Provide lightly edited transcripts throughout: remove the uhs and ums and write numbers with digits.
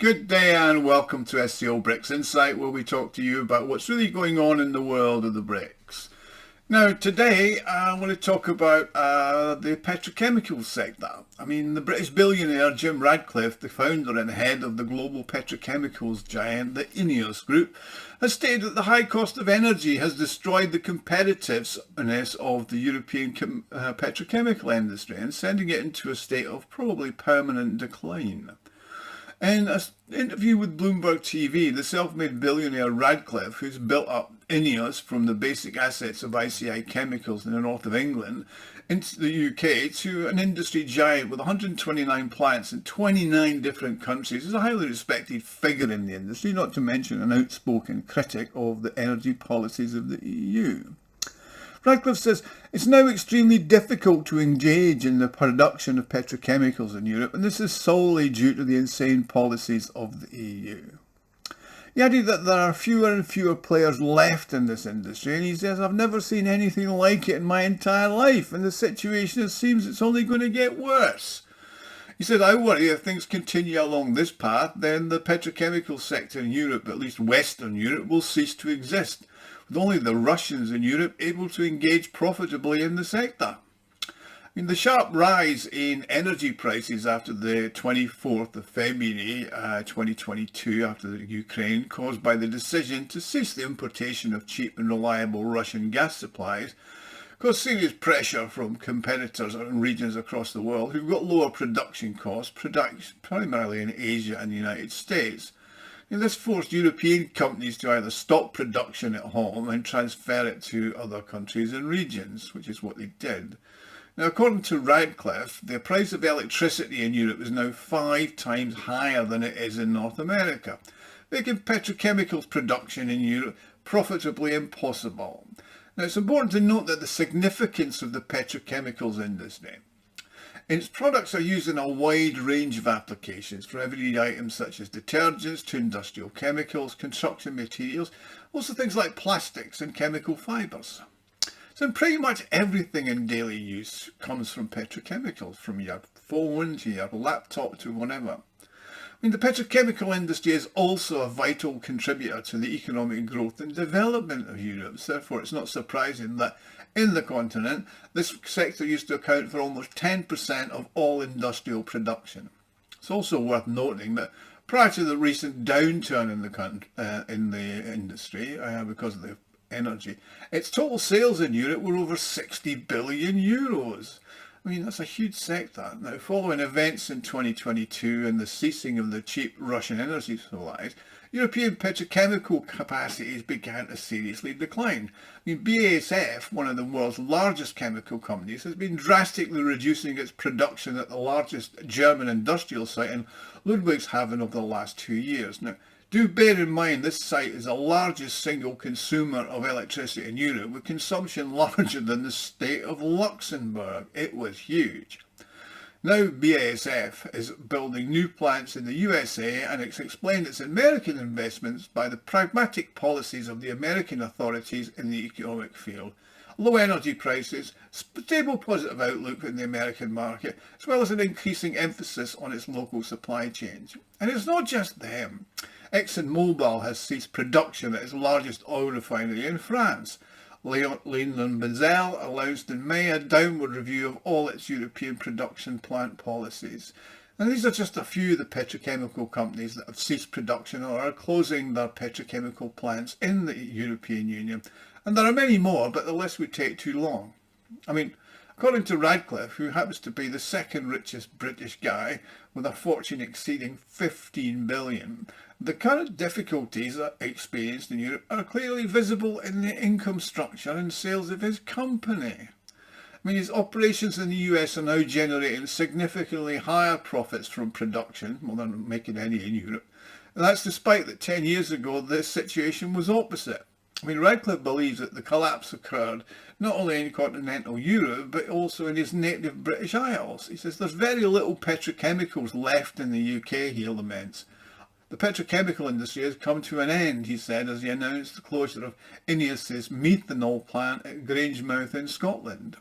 Good day and welcome to SCO BRICS Insight, where we talk to you about what's really going on in the world of the BRICS. Now today I want to talk about the petrochemicals sector. The British billionaire Jim Ratcliffe, the founder and head of the global petrochemicals giant, the Ineos group, has stated that the high cost of energy has destroyed the competitiveness of the European petrochemical industry and sending it into a state of probably permanent decline. In an interview with Bloomberg TV, the self-made billionaire Ratcliffe, who's built up Ineos from the basic assets of ICI Chemicals in the north of England into the UK to an industry giant with 129 plants in 29 different countries, is a highly respected figure in the industry, not to mention an outspoken critic of the energy policies of the EU. Ratcliffe says it's now extremely difficult to engage in the production of petrochemicals in Europe, and this is solely due to the insane policies of the EU. He added that there are fewer and fewer players left in this industry, and he says, "I've never seen anything like it in my entire life, and the situation it seems it's only going to get worse." He said, "I worry if things continue along this path, then the petrochemical sector in Europe, at least Western Europe, will cease to exist, with only the Russians in Europe able to engage profitably in the sector." The sharp rise in energy prices after the 24th of February 2022, after the Ukraine, caused by the decision to cease the importation of cheap and reliable Russian gas supplies, caused serious pressure from competitors in regions across the world who've got lower production costs, primarily in Asia and the United States. This forced European companies to either stop production at home and transfer it to other countries and regions, which is what they did. Now, according to Ratcliffe, the price of electricity in Europe is now 5 times higher than it is in North America, making petrochemicals production in Europe profitably impossible. Now, it's important to note that the significance of the petrochemicals industry. Its products are used in a wide range of applications, from everyday items such as detergents to industrial chemicals, construction materials, also things like plastics and chemical fibres. So pretty much everything in daily use comes from petrochemicals, from your phone to your laptop to whatever. The petrochemical industry is also a vital contributor to the economic growth and development of Europe. So therefore, it's not surprising that in the continent, this sector used to account for almost 10% of all industrial production. It's also worth noting that prior to the recent downturn in the industry, because of the energy, its total sales in Europe were over 60 billion euros. That's a huge sector. Now, following events in 2022 and the ceasing of the cheap Russian energy supplies, European petrochemical capacities began to seriously decline. BASF, one of the world's largest chemical companies, has been drastically reducing its production at the largest German industrial site in Ludwigshafen over the last 2 years. Now, do bear in mind this site is the largest single consumer of electricity in Europe, with consumption larger than the state of Luxembourg. It was huge. Now BASF is building new plants in the USA, and it's explained its American investments by the pragmatic policies of the American authorities in the economic field. Low energy prices, stable positive outlook in the American market, as well as an increasing emphasis on its local supply chains. And it's not just them. ExxonMobil has ceased production at its largest oil refinery in France. LyondellBasell announced in May a downward review of all its European production plant policies. And these are just a few of the petrochemical companies that have ceased production or are closing their petrochemical plants in the European Union. And there are many more, but the list would take too long. According to Ratcliffe, who happens to be the second richest British guy with a fortune exceeding 15 billion, the current difficulties experienced in Europe are clearly visible in the income structure and sales of his company. His operations in the US are now generating significantly higher profits from production, more than making any in Europe. And that's despite that 10 years ago this situation was opposite. Ratcliffe believes that the collapse occurred not only in continental Europe, but also in his native British Isles. He says there's very little petrochemicals left in the UK, he laments. The petrochemical industry has come to an end, he said, as he announced the closure of Ineos' methanol plant at Grangemouth in Scotland.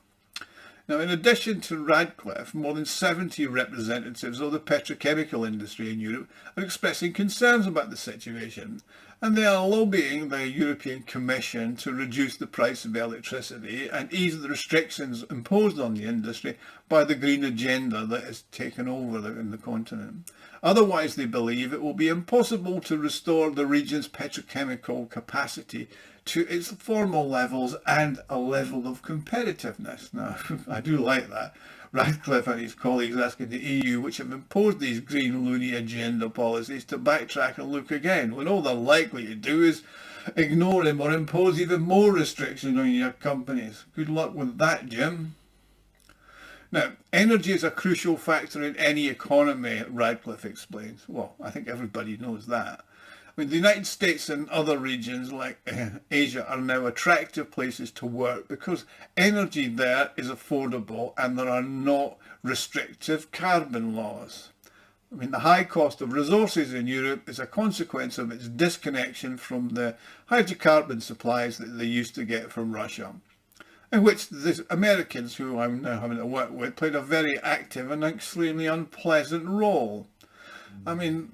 Now, in addition to Ratcliffe, more than 70 representatives of the petrochemical industry in Europe are expressing concerns about the situation, and they are lobbying the European Commission to reduce the price of electricity and ease the restrictions imposed on the industry by the green agenda that has taken over in the continent. Otherwise, they believe it will be impossible to restore the region's petrochemical capacity to its former levels and a level of competitiveness. Now, I do like that. Ratcliffe and his colleagues asking the EU, which have imposed these green loony agenda policies, to backtrack and look again, when all they're likely to do is ignore him or impose even more restrictions on your companies. Good luck with that, Jim. Now, energy is a crucial factor in any economy, Ratcliffe explains. Well, I think everybody knows that. I mean, the United States and other regions like Asia are now attractive places to work because energy there is affordable and there are no restrictive carbon laws. I mean, the high cost of resources in Europe is a consequence of its disconnection from the hydrocarbon supplies that they used to get from Russia, in which the Americans, who I'm now having to work with, played a very active and extremely unpleasant role. I mean,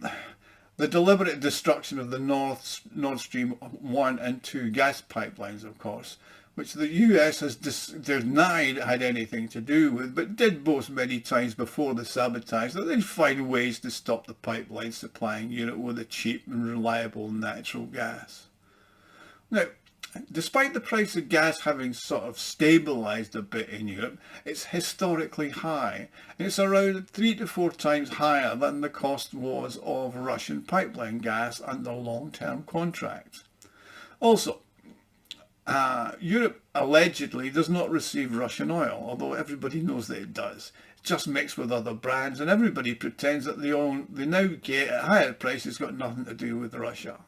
the deliberate destruction of the Nord Stream 1 and 2 gas pipelines, of course, which the US has denied had anything to do with, but did boast many times before the sabotage that they'd find ways to stop the pipeline supplying Europe with a cheap and reliable natural gas. Now, despite the price of gas having sort of stabilised a bit in Europe, it's historically high, and it's around 3 to 4 times higher than the cost was of Russian pipeline gas under long-term contracts. Also, Europe allegedly does not receive Russian oil, although everybody knows that it does. It's just mixed with other brands, and everybody pretends that they now get at higher prices got nothing to do with Russia.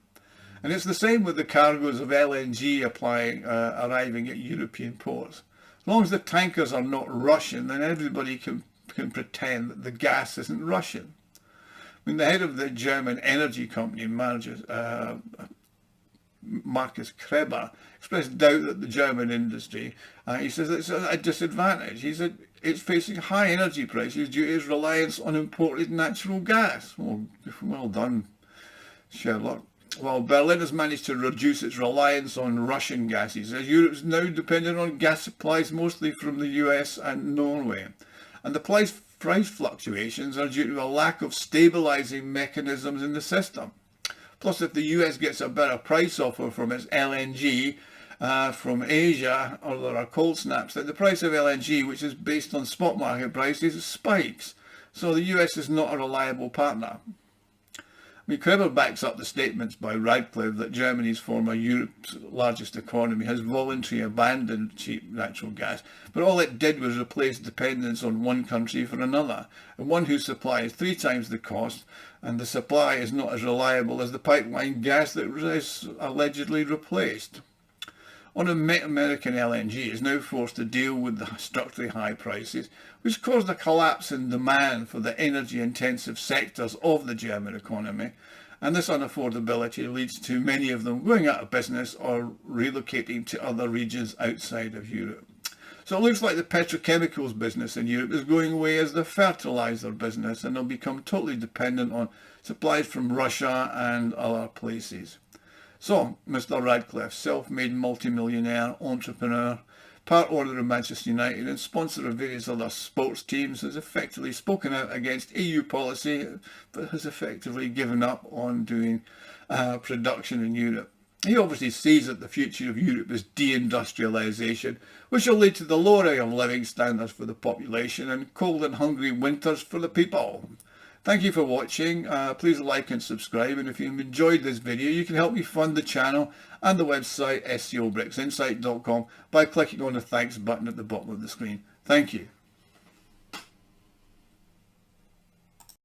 And it's the same with the cargoes of LNG arriving at European ports. As long as the tankers are not Russian, then everybody can pretend that the gas isn't Russian. I mean, the head of the German energy company, Markus Kreber, expressed doubt that the German industry, he says it's a disadvantage. He said it's facing high energy prices due to its reliance on imported natural gas. Well done, Sherlock. Well, Berlin has managed to reduce its reliance on Russian gas. He says Europe is now dependent on gas supplies mostly from the US and Norway. And the price fluctuations are due to a lack of stabilising mechanisms in the system. Plus, if the US gets a better price offer from its LNG from Asia, or there are cold snaps, then the price of LNG, which is based on spot market prices, spikes. So the US is not a reliable partner. I mean, Kreber backs up the statements by Ratcliffe that Germany's former Europe's largest economy has voluntarily abandoned cheap natural gas, but all it did was replace dependence on one country for another, and one whose supply is 3 times the cost, and the supply is not as reliable as the pipeline gas that is allegedly replaced. American LNG is now forced to deal with the structurally high prices, which caused a collapse in demand for the energy-intensive sectors of the German economy, and this unaffordability leads to many of them going out of business or relocating to other regions outside of Europe. So it looks like the petrochemicals business in Europe is going away as the fertiliser business, and they'll become totally dependent on supplies from Russia and other places. So, Mr. Ratcliffe, self-made multimillionaire entrepreneur, part owner of Manchester United and sponsor of various other sports teams, has effectively spoken out against EU policy, but has effectively given up on doing production in Europe. He obviously sees that the future of Europe is deindustrialisation, which will lead to the lowering of living standards for the population and cold and hungry winters for the people. Thank you for watching. Please like and subscribe, and if you've enjoyed this video you can help me fund the channel and the website SCOBRICSInsight.com by clicking on the thanks button at the bottom of the screen. Thank you.